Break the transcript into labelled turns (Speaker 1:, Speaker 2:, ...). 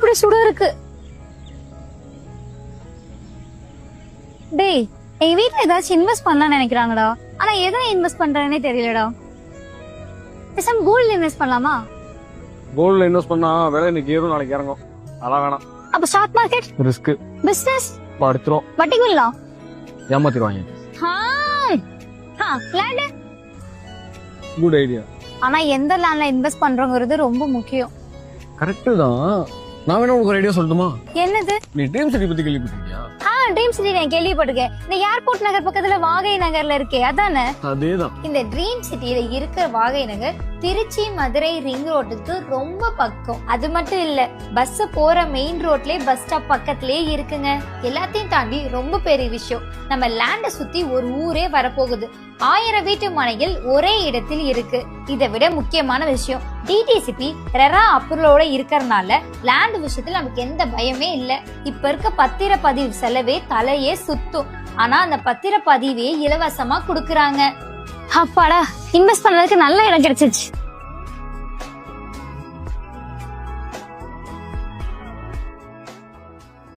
Speaker 1: இப்படி சுட இருக்கு. டேய், எங்க வீட்டுல ஏதாச்சும் இன்வெஸ்ட் பண்ணலாம்னு நினைக்கிறாங்கடா. ஆனா எதை இன்வெஸ்ட் பண்றாங்கன்னே தெரியலடா. பேசாம கோல்ட்ல இன்வெஸ்ட் பண்ணலாமா?
Speaker 2: கோல்ட்ல இன்வெஸ்ட் பண்ணா விலை இன்னைக்கு ஏறும் நாளைக்கு இறங்கும். அதெல்லாம் வேணாம்.
Speaker 1: அப்ப ஸ்டாக் மார்க்கெட்,
Speaker 2: ரிஸ்க்,
Speaker 1: பிசினஸ்,
Speaker 2: படுத்துரும்,
Speaker 1: வட்டிக்குள்ளா,
Speaker 2: ஏமாத்திடுவாங்க.
Speaker 1: லேண்ட்.
Speaker 2: Good idea.
Speaker 1: ஆனா எந்த லேண்ட்ல இன்வெஸ்ட் பண்றோங்கிறது ரொம்ப முக்கியம்.
Speaker 2: கரெக்ட் தான். நான் வேணா உங்களுக்கு ஒரு ஐடியா சொல்லட்டுமா?
Speaker 1: என்னது?
Speaker 2: நீ ட்ரீம் சிட்டி பத்தி கேள்விப்பட்டிருக்கியா?
Speaker 1: ட்ரீம் சிட்டி நான் கேள்விப்பட்டிருக்கேன். இந்த ஏர்போர்ட் நகர் பக்கத்துல வாகை நகர்ல இருக்கே, அதானே?
Speaker 2: அதேதான்.
Speaker 1: இந்த ட்ரீம் சிட்டியில இருக்கிற வாகை நகர் திருச்சி மதுரை ரிங் ரோட்டுக்கு ரொம்ப பக்கம். அது மட்டும் இல்ல, பஸ் போற மெயின் ரோட்லயே பஸ் ஸ்டாப் பக்கத்திலேயே இருக்குங்க. எல்லாத்தையும் தாண்டி ரொம்ப பெரிய விஷயம், நம்ம லேண்ட சுத்தி ஒரு ஊரே வரப்போகுது. 1000 வீட்டு மனைகள் ஒரே இடத்தில் இருக்கு. இதை விட முக்கியமான விஷயம், டிடிசிபி ரெரா அப்ரூவலோட இருக்கறனால லேண்ட் விஷயத்துல நமக்கு எந்த பயமே இல்ல. இப்ப இருக்க பத்திரப்பதிவு செலவே தலையே சுத்தும். ஆனா அந்த பத்திரப்பதிவே இலவசமா குடுக்கறாங்க. அப்பாடா, இன்வெஸ்ட் பண்றதுக்கு நல்ல இடம் கிடைச்சிருச்சு.